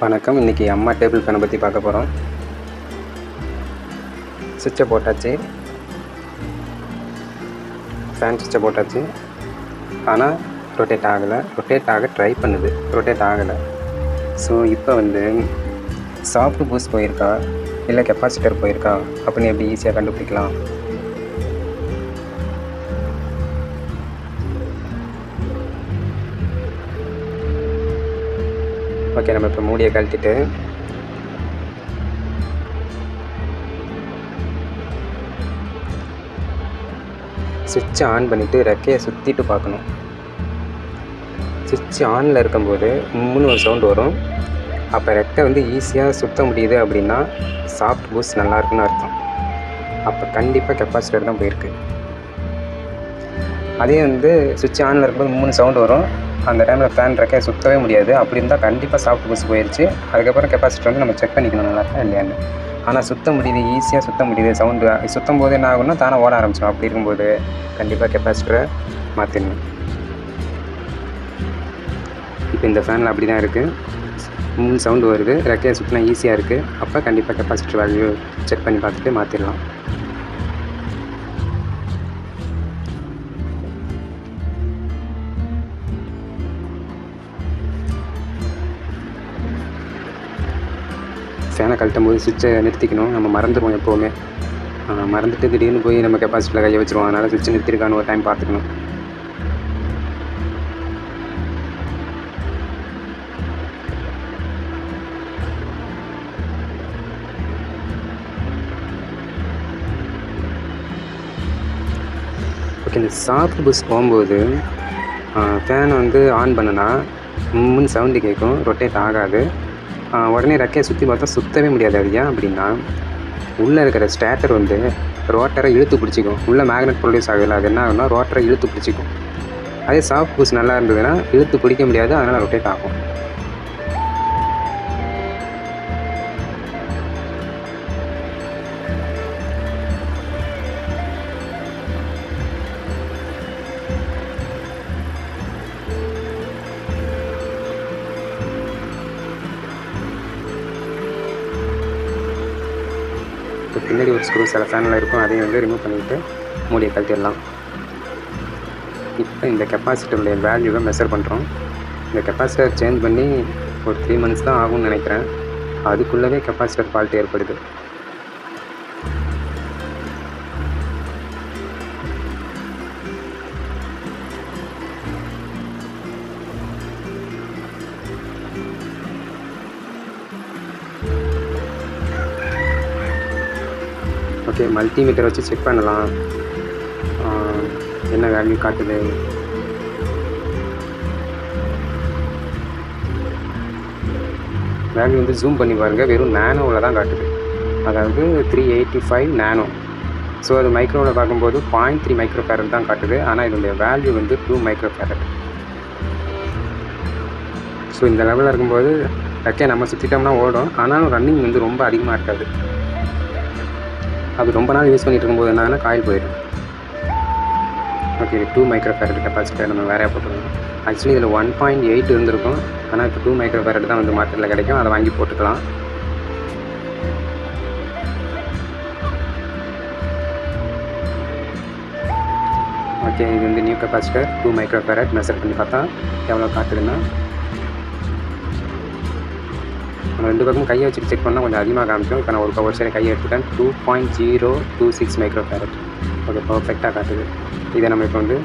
வணக்கம். இன்றைக்கி அம்மா டேபிள் ஃபேனை பற்றி பார்க்க போகிறோம். சுவிட்சை போட்டாச்சு, ஃபேன் சுவிட்சை போட்டாச்சு. ஆனால் ரொட்டேட் ஆகலை. ரொட்டேட் ஆக ட்ரை பண்ணுது, ரொட்டேட் ஆகலை. ஸோ இப்போ வந்து சாஃப்ட் பூஸ்ட் போயிருக்கா இல்லை கெப்பாசிட்டர் போயிருக்கா அப்படின்னு எப்படி ஈஸியாக கண்டுபிடிக்கலாம்? ஓகே, நம்ம இப்போ மூடியை கழட்டிட்டு சுவிட்சை ஆன் பண்ணிவிட்டு ரெக்கையை சுற்றிட்டு பார்க்கணும். சுவிட்ச் ஆனில் இருக்கும்போது முன்னு ஒரு சவுண்டு வரும். அப்போ ரெக்கை வந்து ஈஸியாக சுற்ற முடியுது அப்படின்னா சாஃப்ட் பூஸ்ட் நல்லா இருக்குன்னு அர்த்தம். அப்போ கண்டிப்பாக கெப்பாசிட்டர் தான் போயிருக்கு. அதே வந்து சுவிட்ச் ஆனில் இருக்கும்போது 3 சவுண்டு வரும். அந்த டைமில் ஃபேன் ரெக்கையை சுற்றவே முடியாது. அப்படி இருந்தால் கண்டிப்பாக சாஃப்ட் பூஸ்ட் போயிடுச்சு. அதுக்கப்புறம் கெப்பாசிட்டர் வந்து நம்ம செக் பண்ணிக்கணும் நல்லா இருக்கா இல்லையான்னு. ஆனால் சுற்ற முடியுது, ஈஸியாக சுற்ற முடியுது. சவுண்டு சுற்றும் போது என்ன ஆகும்னா தானே ஓட ஆரம்பிச்சிடும். அப்படி இருக்கும்போது கண்டிப்பாக கெப்பாசிட்டரை மாற்றிடணும். இப்போ இந்த ஃபேனில் அப்படி தான் இருக்குது. 3 சவுண்டு வருது, ரெக்கையை சுற்றினா ஈஸியாக இருக்குது. அப்போ கண்டிப்பாக கெப்பாசிட்டர் வேல்யூ செக் பண்ணி பார்த்துட்டு மாற்றிடலாம். ஃபேனை கழட்டும் போது சுவிட்சை நிறுத்திக்கணும். நம்ம மறந்துடுவோம் எப்போவுமே. மறந்துட்டு திடீர்னு போய் நம்ம கெப்பாசிட்டரில் கையை வச்சுருவோம். அதனால் சுவிட்சை நிறுத்திருக்கான்னு ஒரு டைம் பார்த்துக்கணும். ஓகே, இந்த சாஃப்ட் பூஸ்ட் போகும்போது ஃபேனை வந்து ஆன் பண்ணுனா முன்னு சவுண்டு கேட்கும், ரொட்டேட் ஆகாது. உடனே ரெக்கையை சுற்றி பார்த்தா சுற்றவே முடியாது. அது ஏன் அப்படின்னா உள்ளே இருக்கிற ஸ்டேட்டர் வந்து ரோட்டரை இழுத்து பிடிச்சிக்கும். உள்ளே மேக்னெட் ப்ரொடியூஸ் ஆகலை. அது என்ன ஆகும்னா ரோட்டரை இழுத்து பிடிச்சிக்கும். அதே சாஃப்ட் பூஸ்ட் நல்லா இருந்ததுன்னா இழுத்து பிடிக்க முடியாது, அதனால் ரொட்டேட் ஆகும். பின்னாடி ஒரு ஸ்க்ரூ சில ஃபேனில் இருக்கும், அதையும் வந்து ரிமூவ் பண்ணிவிட்டு மூடியை கழட்டிடலாம். இப்போ இந்த கெப்பாசிட்டருடைய வேல்யூவை மெஷர் பண்ணுறோம். இந்த கெப்பாசிட்டர் சேஞ்ச் பண்ணி ஒரு 3 மந்த்ஸ் தான் ஆகும்னு நினைக்கிறேன். அதுக்குள்ளவே கெப்பாசிட்டர் ஃபால்ட் ஏற்படுது. ஓகே, மல்டிமீட்டர் வச்சு செக் பண்ணலாம் என்ன வேல்யூ காட்டுது. வேல்யூ வந்து ஜூம் பண்ணி பாருங்கள், வெறும் நேனோவில் தான் காட்டுது. அதாவது 385 நேனோ. ஸோ அது மைக்ரோவில் பார்க்கும்போது 0.3 மைக்ரோ ஃபேரட் தான் காட்டுது. ஆனால் இதனுடைய வேல்யூ வந்து 2 மைக்ரோ ஃபேரட். ஸோ இந்த லெவலில் இருக்கும்போது ரெக்கையை நம்ம சுற்றிட்டோம்னா ஓடும். ஆனாலும் ரன்னிங் வந்து ரொம்ப அதிகமாக இருக்காது. அது ரொம்ப நாள் யூஸ் பண்ணிட்டு இருக்கும்போது என்னன்னா காயில் போயிடும். ஓகே, 2 மைக்ரோ ஃபேரட் கெப்பாசிட்டர் நம்ம வேறையாக போட்டுருக்கோம். ஆக்சுவலி இதில் 1.8 இருந்திருக்கும். ஆனால் இப்போ 2 மைக்ரோ ஃபேரட் தான் வந்து மார்க்கெட்டில் கிடைக்கும். அதை வாங்கி போட்டுக்கலாம். ஓகே, இது வந்து new capacitor 2 micro farad. Measure பண்ணி பார்த்தா எவ்வளோ காட்டுதுன்னா நம்ம 2 பக்கமும் கையை வச்சுட்டு செக் பண்ணால் கொஞ்சம் அதிகமாக காமிக்கும். இப்போ நான் ஒரு சைடு கையை எடுத்துட்டேன். 2.026 மைக்ரோ ஃபேரட். ஓகே, பர்ஃபெக்டாக காட்டுது. இதை நம்ம இப்போ வந்து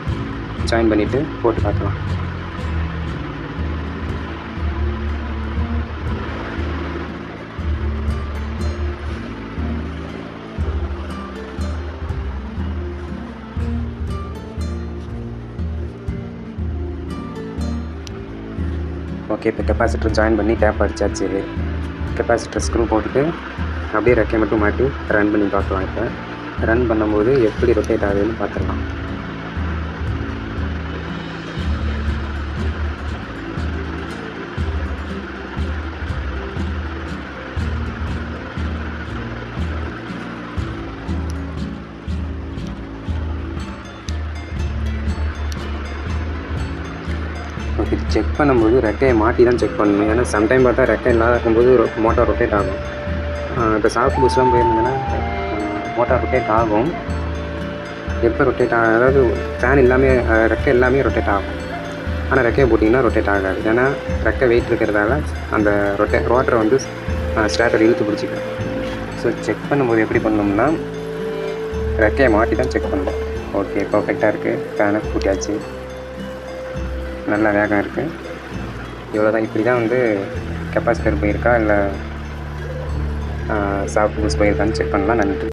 ஜாயின் பண்ணிவிட்டு போட்டு பார்க்கலாம். ஓகே, இப்போ கெப்பாசிட்டர் ஜாயின் பண்ணி டேப் அடிச்சாச்சு. கெப்பாசிட்டர் ஸ்க்ரூ போட்டுட்டு அப்படியே ரெக்கையை மட்டும் மாட்டி ரன் பண்ணி பார்க்கலாம். இப்போ ரன் பண்ணும்போது எப்படி ரொட்டேட் ஆகுதுன்னு பார்த்துடலாம். ஓகே, செக் பண்ணும்போது ரெக்கையை மாட்டி தான் செக் பண்ணணும். ஏன்னா சம்டைம் பார்த்தா ரெக்கை இல்லாத இருக்கும்போது மோட்டார் ரொட்டேட் ஆகும். இப்போ சாஃப்ட் பூஸ்ட்லாம் போயிருந்ததுன்னா மோட்டார் ரொட்டேட் ஆகும். எப்போ ரொட்டேட் அதாவது ஃபேன் எல்லாமே ரெக்கை எல்லாமே ரொட்டேட் ஆகும். ஆனால் ரெக்கையை போட்டிங்கன்னா ரொட்டேட் ஆகாது. ஏன்னா ரெக்கை வெயிட் இருக்கிறதால அந்த ரோட்டரை வந்து ஸ்டார்டர் இழுத்து பிடிச்சிக்கும். ஸோ செக் பண்ணும்போது எப்படி பண்ணோம்னா ரெக்கையை மாட்டி தான் செக் பண்ணணும். ஓகே, பர்ஃபெக்டாக இருக்குது. ஃபேனை பூட்டியாச்சு, நல்லா வேகம் இருக்குது. இவ்வளோ தான். இப்படி தான் வந்து கெப்பாசிட்டர் போயிருக்கா இல்லை சாஃப்ட் பூஸ்ட் போயிருக்கான்னு செக் பண்ணலாம். நன்றி.